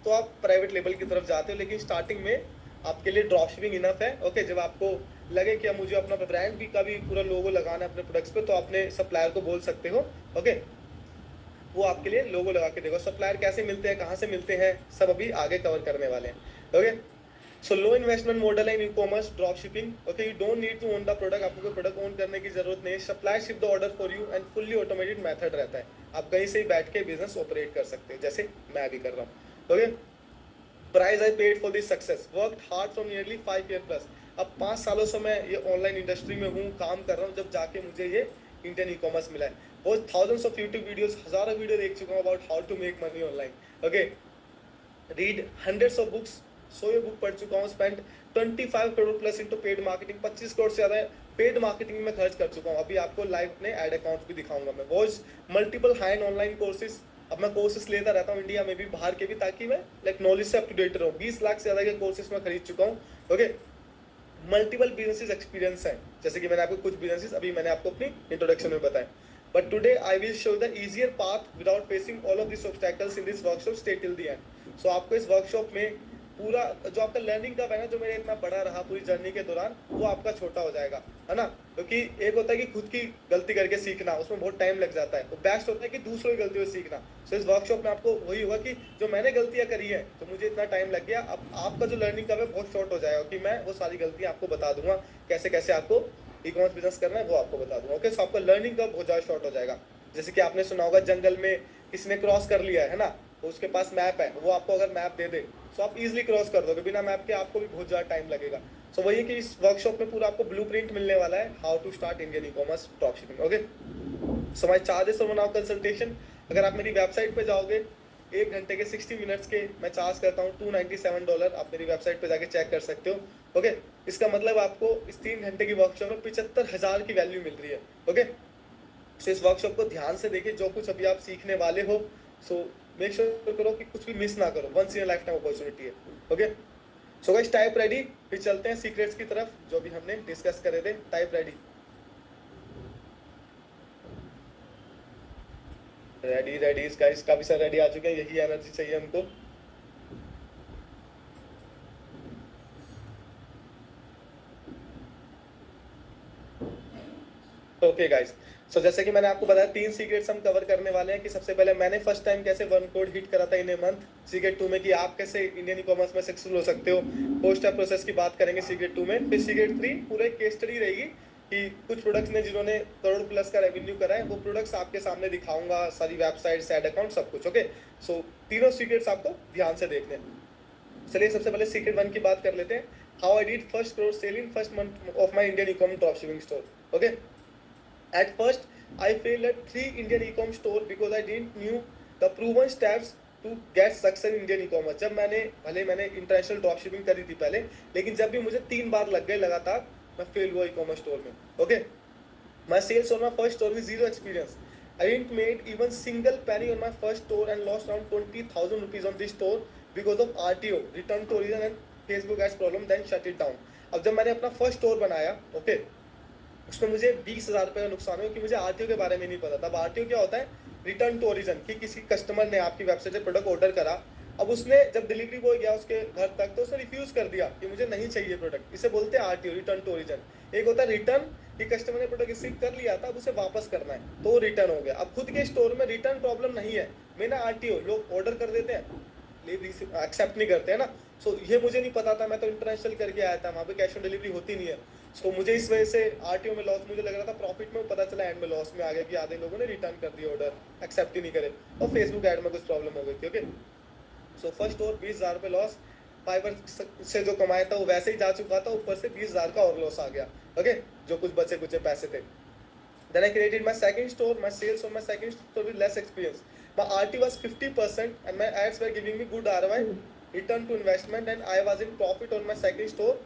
तो आप private label की तरफ जाते हो, लेकिन स्टार्टिंग में आपके लिए ड्रॉप शिपिंग इनफ है। ओके, जब आपको लगे कि अब मुझे अपना ब्रांड भी का भी पूरा लोगो लगाना है अपने प्रोडक्ट्स पे, तो अपने सप्लायर को बोल सकते हो। ओके, वो आपके लिए लोगो लगा के देगा। सप्लायर कैसे मिलते हैं, कहाँ से मिलते हैं, सब अभी आगे कवर करने वाले हैं। Okay, so low investment model है in e commerce drop shipping. Okay, you don't need to own the product, आपको कोई प्रोडक्ट ओन करने की जरूरत नहीं है। Supply ship the order for you and fully automated method रहता है। आप कहीं से ही बैठ के बिजनेस ऑपरेट कर सकते हैं, जैसे मैं भी कर रहा हूँ। Okay, price I paid for this success, worked hard from nearly 5 year plus. अब 5 सालों से मैं ये ऑनलाइन इंडस्ट्री में हूँ, काम कर रहा हूँ, जब जाके मुझे ये इंडियन ई कॉमर्स मिला है। बहुत थाउजेंड्स ऑफ यूट्यूब वीडियोस, हजारों वीडियो देख चुका हूँ about how to make money online. Okay, read hundreds of books, 100 book पढ़ चुका हूँ। Spend 25 crore plus into paid marketing, 25 crore से ज्यादा पेड मार्केटिंग में खर्च कर चुका हूँ। अभी आपको लाइव अपने एड अकाउंट्स भी दिखाऊंगा मैं। Watch multiple high and online courses, अब मैं कोर्सेज लेता रहता हूँ इंडिया में भी, बाहर के भी, ताकि मैं लाइक नॉलेज से अप टू डेट रहूँ। 20 लाख से ज्यादा के कोर्सेज मैं खरीद चुका हूँ। ओके, मल्टीपल बिजनेसेस एक्सपीरियंस है, जैसे कि मैंने आपको कुछ बिजनेसेस अभी मैंने आपको अपनी इंट्रोडक्शन में बताया। But today I will show the easier path without facing all of this obstacles in this workshop, stay till the end. So आपको इस वर्कशॉप में पूरा जो आपका लर्निंग का है ना, जो मेरा इतना बड़ा रहा पूरी जर्नी के दौरान, वो आपका छोटा हो जाएगा, है ना। क्योंकि एक होता है कि खुद की गलती करके सीखना, उसमें बहुत टाइम लग जाता है। तो बेस्ट होता है कि दूसरों की गलतियों से सीखना। सो इस वर्कशॉप में आपको वही होगा कि जो मैंने गलतियां करी है, तो मुझे इतना टाइम लग गया, अब आपका जो लर्निंग का है बहुत शॉर्ट हो जाएगा, कि मैं वो सारी गलतियां आपको बता दूंगा, कैसे कैसे आपको ई कॉमर्स बिजनेस करना है वो आपको बता दूंगा। ओके, सो आपका लर्निंग का बहुत ज्यादा शॉर्ट हो जाएगा। जैसे कि आपने सुना होगा, जंगल में किसी ने क्रॉस कर लिया है ना, तो उसके पास मैप है, वो आपको अगर मैप दे दे तो आप इजिली क्रॉस कर दोगे। बिना मैप के आपको भी बहुत ज़्यादा टाइम लगेगा। सो वही है कि इस वर्कशॉप में पूरा आपको ब्लूप्रिंट मिलने वाला है, how to start Indian e commerce drop shipping. Okay, so my charges for one hour consultation, अगर आप मेरी वेबसाइट पे जाओगे, 1 घंटे के 60 मिनट्स के मैं चार्ज करता हूँ $297। आप मेरी वेबसाइट पे जाके चेक कर सकते हो। ओके, इसका मतलब आपको इस 3 घंटे की वर्कशॉप में 75,000 की वैल्यू मिल रही है। ओके, सो इस वर्कशॉप को ध्यान से देखिए, जो कुछ अभी आप सीखने वाले हो, सो मेक श्योर करो कि कुछ भी मिस ना करो, once in life time opportunity है। Okay, so guys type ready, फिर चलते हैं सीक्रेट्स की तरफ जो भी हमने डिस्कस करे थे। Type ready, ready ready guys, काफी सारे रेडी आ चुके हैं, यही एनर्जी चाहिए हमको। ओके गाइस, सो जैसे कि मैंने आपको बताया, 3 सीक्रेट्स हम कवर करने वाले हैं। कि सबसे पहले मैंने फर्स्ट टाइम कैसे 1 करोड़ हिट करा था इन ए मंथ। सीक्रेट 2 में कि आप कैसे इंडियन ई कॉमर्स में सक्सेसफुल हो सकते हो। पोस्ट स्टेप प्रोसेस की बात करेंगे सीक्रेट 2 में। फिर सीक्रेट 3 पूरे केस स्टडी रहेगी, कि कुछ प्रोडक्ट्स ने जिन्होंने करोड़ प्लस का रेवेन्यू करा है, वो प्रोडक्ट्स आपके सामने दिखाऊंगा, सारी वेबसाइट, एड अकाउंट, सब कुछ। ओके, सो तीनों सीक्रेट्स आपको ध्यान से देखने हैं। चलिए सबसे पहले सीक्रेट 1 की बात कर लेते हैं। How I did first crore sale in first month of my Indian e commerce drop shipping store. Okay, at first, I failed at 3 Indian e-com store because I didn't knew the proven steps to get success in Indian e-commerce। जब मैंने international drop shipping करी थी पहले, लेकिन जब भी मुझे 3 बार लग गए लगातार, मैं फेल हुआ ई-कॉमर्स स्टोर में। Okay, my sales on my first store with zero experience. I didn't made even single penny on my first store and lost around 20,000 rupees on this store because of RTO, return to origin, and Facebook ads problem, then shut it down। अब जब मैंने अपना first store बनाया, okay, उसमें मुझे 20,000 रुपये का नुकसान हुआ, क्योंकि मुझे आरटीओ के बारे में नहीं पता था। अब आरटीओ क्या होता है? रिटर्न टू ओरिजिन, कि किसी कस्टमर ने आपकी वेबसाइट से प्रोडक्ट ऑर्डर करा, अब उसने जब डिलीवरी बॉय गया उसके घर तक, तो उसने रिफ्यूज कर दिया कि मुझे नहीं चाहिए प्रोडक्ट। इसे बोलते हैं आरटीओ, रिटर्न टू ओरिजिन। एक होता है रिटर्न, कि कस्टमर ने प्रोडक्ट रिसीव कर लिया था, अब उसे वापस करना है, तो रिटर्न हो गया। अब खुद के स्टोर में रिटर्न प्रॉब्लम नहीं है, मेरा आरटीओ, लोग ऑर्डर कर देते हैं, एक्सेप्ट नहीं करते हैं ना। सो ये मुझे नहीं पता था, मैं तो इंटरनेशनल करके आया था, वहाँ पे कैश ऑन डिलीवरी होती नहीं है। सो मुझे इस वजह से आरटीओ में लॉस मुझे लग रहा था, प्रॉफिट में पता चला एंड में लॉस में आ गया, कि आधे लोगों ने रिटर्न कर दिया ऑर्डर, एक्सेप्ट ही नहीं करे, और फेसबुक ऐड में कुछ प्रॉब्लम हो गई थी। ओके, सो फर्स्ट और 20,000 रुपये लॉस, फाइवर से जो कमाया था वो वैसे ही जा चुका था, ऊपर से 20,000 का और लॉस आ गया। ओके, जो कुछ बचे कुछ पैसे थे। Then I created my second store. My sales on my second store with less experience. My RT was 50% and my ads were giving me good ROI, return to investment, and I was in profit on my second store,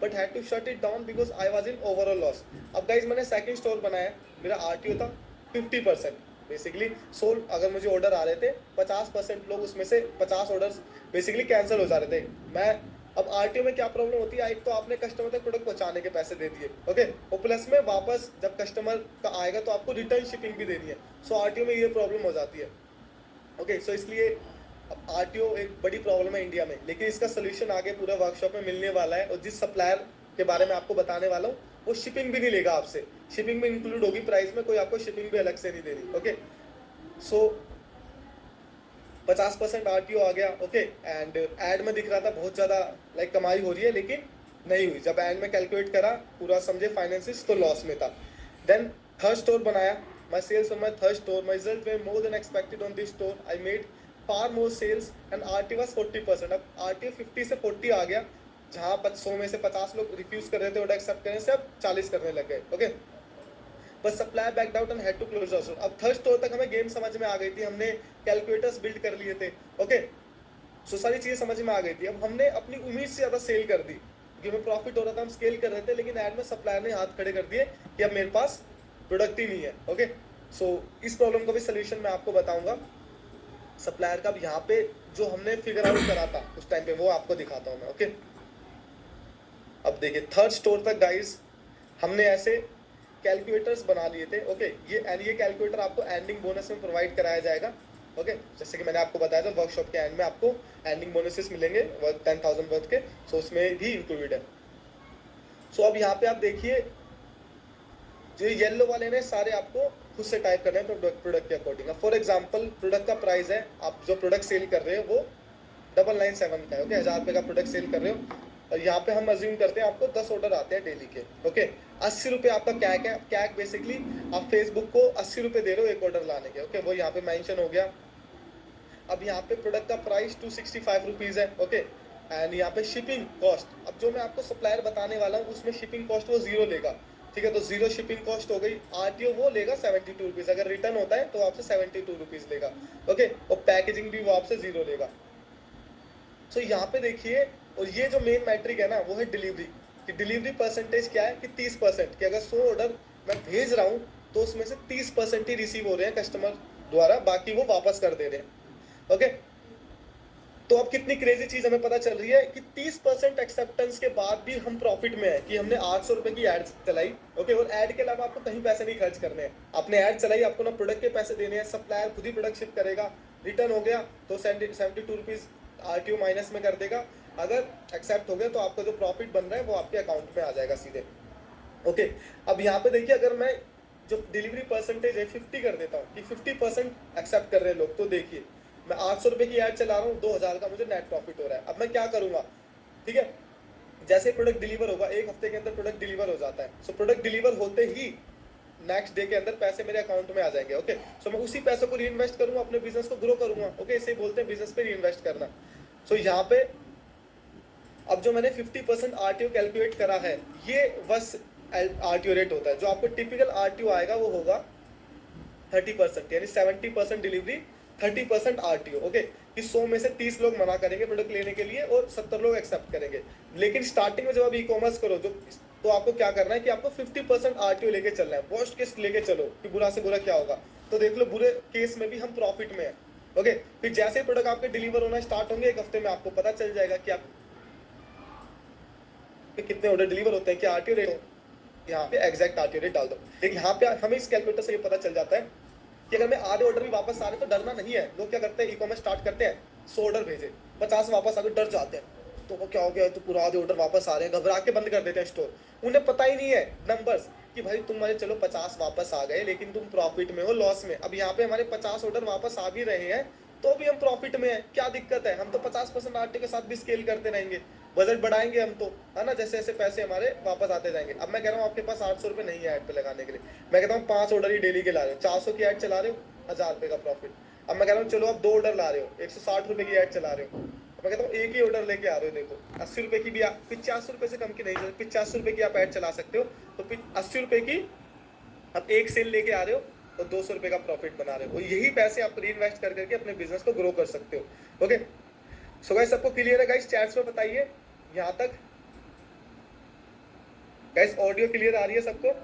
but had to shut it down because I was in overall loss। अब guys मैंने second store बनाया, मेरा RTO था 50%। Basically sold, अगर मुझे order आ रहे थे 50%, लोग उसमें से 50 ऑर्डर्स बेसिकली कैंसिल हो जा रहे थे। मैं अब आरटीओ में क्या प्रॉब्लम होती है, एक तो आपने कस्टमर तक प्रोडक्ट पहुंचाने के पैसे दे दिए, ओके, और प्लस में वापस जब कस्टमर का आएगा तो आपको रिटर्न शिपिंग भी देनी है। सो आरटीओ में ये प्रॉब्लम हो जाती है। ओके, सो इसलिए अब आरटीओ एक बड़ी प्रॉब्लम है इंडिया में, लेकिन इसका सोल्यूशन आगे पूरा वर्कशॉप में मिलने वाला है। और जिस सप्लायर के बारे में आपको बताने वाला हूँ वो शिपिंग भी नहीं लेगा आपसे, शिपिंग भी इंक्लूड होगी प्राइस में, कोई आपको शिपिंग भी अलग से नहीं देनी। ओके, सो 50% आरटीओ आ गया। ओके, एंड एड में दिख रहा था बहुत ज़्यादा लाइक कमाई हो रही है, लेकिन नहीं हुई। जब एड में कैलकुलेट करा पूरा समझे फाइनेंसिस तो लॉस में था। देन थर्ड स्टोर बनाया, my sales on my third store, my result were more than expected on this store. I made far more sales and RT was 40%। अब RT 50 से 40 आ गया, जहाँ 100 में से 50 लोग रिफ्यूज कर रहे थे ऑर्डर एक्सेप्ट करने से, अब 40 करने लग गए। ओके, बस supply backed out and had to close also. अब थर्ड स्टोर तक हमें गेम समझ में आ गई थी, हमने कैलकुलेटर्स बिल्ड कर लिए थे। ओके, सो सारी चीजें समझ में आ गई थी। अब हमने अपनी उम्मीद से ज्यादा सेल कर दी, क्योंकि हमें प्रॉफिट हो रहा था, हम स्केल कर रहे थे, लेकिन एड में सप्लायर ने हाथ खड़े कर दिए कि अब मेरे पास प्रोडक्ट ही नहीं है। ओके, सो इस प्रॉब्लम का भी सोल्यूशन मैं आपको बताऊंगा सप्लायर का। अब यहाँ पे जो हमने फिगर आउट करा था उस टाइम पे वो आपको दिखाता हूँ मैं। ओके, अब देखिए थर्ड स्टोर तक गाइस हमने ऐसे कैलकुलेटर्स बना लिए थे। ओके, ये कैलकुलेटर आपको एंडिंग बोनस में प्रोवाइड कराया जाएगा। ओके, जैसे कि मैंने आपको बताया था वर्कशॉप के एंड में आपको एंडिंग बोनसेस मिलेंगे 10,000 वर्थ के, सो उसमें भी इंक्लूडेड है। सो अब यहाँ पे आप देखिए जो येलो वाले ने सारे आपको खुद से टाइप करना है प्रोडक्ट के अकॉर्डिंग। फॉर एग्जाम्पल प्रोडक्ट का प्राइस है, आप जो प्रोडक्ट सेल कर रहे हो वो 997 का है। ओके, 1000 रुपये का प्रोडक्ट सेल कर रहे हो, और यहाँ पे हम अज्यूम करते हैं आपको 10 ऑर्डर आते हैं डेली के। ओके, 80 रुपये आपका कैक है। कैक बेसिकली आप फेसबुक को 80 रुपये दे रहे हो एक ऑर्डर लाने के। ओके, वो यहाँ पे मेंशन हो गया। अब यहाँ पे प्रोडक्ट का प्राइस 265 रुपीज़ है। ओके, एंड यहाँ पे शिपिंग कॉस्ट, अब जो मैं आपको सप्लायर बताने वाला हूँ उसमें शिपिंग कॉस्ट वो जीरो लेगा। ठीक है, तो जीरो शिपिंग कॉस्ट हो गई। आरटीओ वो लेगा 72 रुपीज़, अगर रिटर्न होता है तो आपसे 72 रुपीज़ लेगा। ओके, और पैकेजिंग भी वो आपसे जीरो लेगा। सो यहाँ पे देखिए, और ये जो मेन मैट्रिक है ना वो है डिलीवरी, कि डिलीवरी परसेंटेज क्या है कि 30%, कि अगर 100 ऑर्डर मैं भेज रहा हूँ तो उसमें से 30% ही रिसीव हो रहे हैं कस्टमर द्वारा, बाकी वो वापस कर दे रहे हैं। ओके, तो अब कितनी क्रेजी चीज हमें पता चल रही है कि 30% एक्सेप्टेंस के बाद भी हम प्रॉफिट में है, कि हमने 800 रुपए की एड चलाई। ओके, और एड के अलावा आपको कहीं पैसे नहीं खर्च करने हैं, आपने एड चलाई, आपको ना प्रोडक्ट के पैसे देने हैं, सप्लायर खुद ही प्रोडक्ट शिप करेगा। रिटर्न हो गया तो 72 रुपीज आरटीओ माइनस में कर देगा। अगर एक्सेप्ट हो गया तो आपका जो प्रॉफिट बन रहा है वो आपके अकाउंट में आ जाएगा सीधे। ओके, अब यहाँ पे देखिए अगर मैं जो डिलीवरी परसेंटेज है 50 कर देता हूँ कि 50% एक्सेप्ट कर रहे हैं लोग, तो देखिए मैं 800 रुपए की ऐड चला रहा हूँ, 2000 का मुझे नेट प्रॉफिट हो रहा है। अब मैं क्या करूंगा, ठीक है, जैसे प्रोडक्ट डिलीवर होगा, एक हफ्ते के अंदर प्रोडक्ट डिलीवर हो जाता है, सो प्रोडक्ट डिलीवर होते ही नेक्स्ट डे के अंदर पैसे मेरे अकाउंट में आ जाएंगे। ओके, सो मैं उसी पैसों को री इन्वेस्ट करूंगा, अपने बिजनेस को ग्रो करूंगा। ओके, इसे बोलते हैं बिजनेस पे री इन्वेस्ट करना। सो यहाँ पे अब जो मैंने 50% आरटीओ कैलकुलेट करा है, ये बस आरटीओ रेट होता है। जो आपको टिपिकल आरटीओ आएगा वो होगा 30%, यानी 70% डिलीवरी, 30% आरटीओ। ओके, कि 100 में से 30 लोग मना करेंगे प्रोडक्ट लेने के लिए और 70 लोग एक्सेप्ट करेंगे। लेकिन स्टार्टिंग में जब आप ई कॉमर्स करो जो, तो आपको क्या करना है कि आपको 50% आरटीओ लेके चलना है। वर्स्ट केस लेके चलो कि बुरा से बुरा क्या होगा, तो देख लो बुरे केस में भी हम प्रॉफिट में है। ओके, फिर जैसे प्रोडक्ट आपके डिलीवर होना स्टार्ट होंगे एक हफ्ते में आपको पता चल जाएगा कि आप कितने ऑर्डर डिलीवर होते हैं, क्या आरटीओ रेट हो, यहाँ पे एग्जैक्ट आरटीओ रेट डाल दो। लेकिन यहाँ पे हमें इस कैलकुलेटर से ये पता चल जाता है कि अगर मैं आधे ऑर्डर भी वापस आ रहे तो डरना नहीं है। लोग क्या करते हैं, ई कॉमर्स स्टार्ट करते हैं, 100 ऑर्डर भेजे, 50 वापस आके डर जाते हैं, तो वो क्या हो गया, तो पूरा आधे ऑर्डर वापस आ रहे हैं, घबरा के बंद कर देते हैं स्टोर। उन्हें पता ही नहीं है नंबर्स कि भाई तुम्हारे चलो 50 वापस आ गए लेकिन तुम प्रॉफिट में हो, लॉस में। अब यहाँ पे हमारे 50 ऑर्डर वापस आ भी रहे हैं तो भी हम प्रॉफिट में है, क्या दिक्कत है, हम तो 50% आरटी के साथ भी स्केल करते रहेंगे, बजट बढ़ाएंगे हम तो, है ना, जैसे जैसे पैसे हमारे वापस आते जाएंगे। अब मैं कह रहा हूँ आपके पास 800 रुपये नहीं है ऐड पे लगाने के लिए, मैं कहता हूँ 5 ऑर्डर ही डेली के ला रहे हो, 400 की ऐड चला रहे हो, 1000 रुपये का प्रॉफिट। अब मैं कह रहा हूँ चलो आप 2 ऑर्डर ला रहे हो, 160 रुपये की ऐड चला रहे हो, मैं कहता हूँ एक ही ऑर्डर लेके आ रहे हो, देखो 80 रुपये की भी, 85 रुपये से कम की नहीं, 85 रुपये की आप ऐड चला सकते हो, तो 80 रुपये की आप एक सेल लेके आ रहे हो और 200 रुपये का प्रॉफिट बना रहे हो, और यही पैसे आप री इन्वेस्ट कर करके अपने बिजनेस को ग्रो कर सकते हो। ओके, सो गाइस सबको क्लियर है गाइस, चैट्स में बताइए यहाँ तक। गाइस ऑडियो क्लियर आ रही है सबको?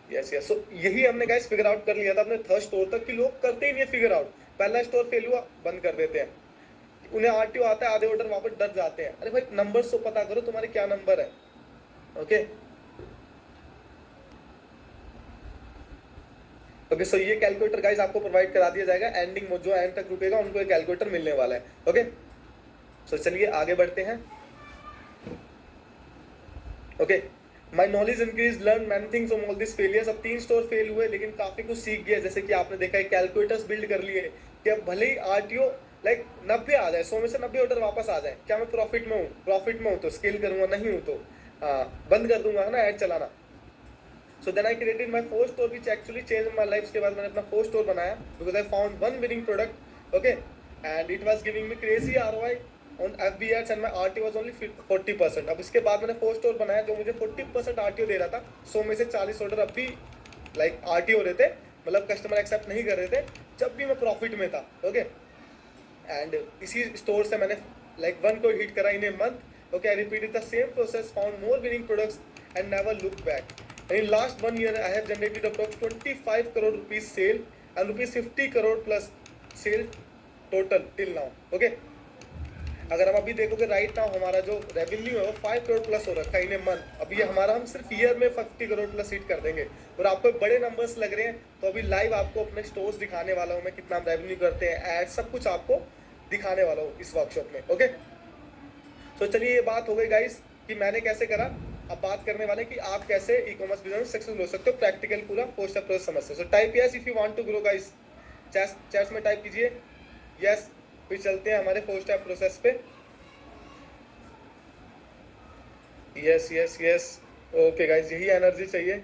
यस यस, सो यही हमने गाइस फिगर आउट कर लिया था अपने थर्ड स्टोर तक कि लोग करते ही नहीं है फिगर आउट। पहला स्टोर फेल हुआ, बंद कर देते हैं, उन्हें आरटीओ आता है, आधे ऑर्डर वापस डर जाते हैं। अरे भाई नंबर्स तो पता करो तुम्हारे क्या नंबर है। ओके, ओके, सो ये कैलकुलेटर गाइस आपको प्रोवाइड करा दिया जाएगा, एंडिंग जो एंड तक रुकेगा उनको ये कैलकुलेटर मिलने वाला है। ओके, सो चलिए आगे बढ़ते हैं। Okay, my knowledge increase, learn many things from all this failures. अब 3 स्टोर फेल हुए लेकिन काफी कुछ सीख गया, जैसे कि आपने देखा है कैलकुलेटर्स बिल्ड कर लिए कि अब भले ही आरटीओ लाइक 90 आ जाए, 100 में से 90 ऑर्डर वापस आ जाए, क्या मैं प्रॉफिट में हूँ? प्रॉफिट में हूँ तो स्केल करूंगा, नहीं हूँ तो बंद कर दूंगा, है ना, ऐड चलाना। So then I created my 4th store which actually change my life. उसके बाद मैंने अपना 4th स्टोर बनाया because I found one winning product. Okay, and it was giving me crazy ROI on FB ads and my RTO was only 40%। अब इसके बाद मैंने 4th store बनाया जो मुझे 40% आरटीओ दे रहा था। 100 में से 40 ऑर्डर अब भी लाइक आरटीओ हो रहे थे, मतलब कस्टमर एक्सेप्ट नहीं कर रहे थे जब भी मैं प्रॉफिट में था। ओके, एंड इसी स्टोर से मैंने लाइक 1 करोड़ हिट करा in a month. Okay, I repeated the same process, found more winning products and never look back. In last 1 year, I have generated approx 25 crore rupees sale and rupees 50 crore plus sale total till now. Okay? अगर हम अभी देखोगे right now हमारा जो revenue है वो 5 crore plus हो रखा है इन ए मंथ। अभी ये हमारा हम सिर्फ ईयर में 50 करोड़ प्लस हिट कर देंगे। और आपको बड़े नंबर्स लग रहे हैं तो अभी लाइव आपको अपने स्टोर्स दिखाने वाला हूँ मैं, कितना हम रेवेन्यू करते हैं, एड सब कुछ आपको दिखाने वाला हूँ इस वर्कशॉप में। ओके, तो चलिए ये बात हो गई गाइस कि मैंने कैसे करा। अब बात करने वाले कि आप कैसे ई कॉमर्स बिजनेस सक्सेसफुल हो सकते हो, प्रैक्टिकल पूरा पोस्ट प्रोसेस समझते हो। So type yes if you want to grow guys, chats में टाइप कीजिए यस। फिर चलते हैं हमारे 4 स्टेप प्रोसेस पे। Yes yes yes, okay guys, यही एनर्जी चाहिए,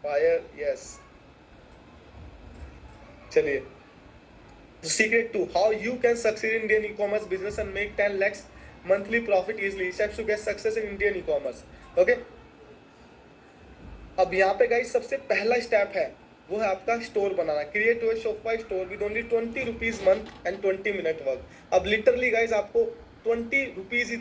फायर, यस। चलिए, secret to how you can succeed in Indian e commerce business and make 10 lakhs monthly profit easily, steps to get success in Indian e-commerce. Okay, अब यहाँ पे guys सबसे पहला step है वो है आपका store banana. Create your Shopify store with only 20 rupees month and 20 minute work. अब लिटरली गाइस आपको 20 रुपीज ही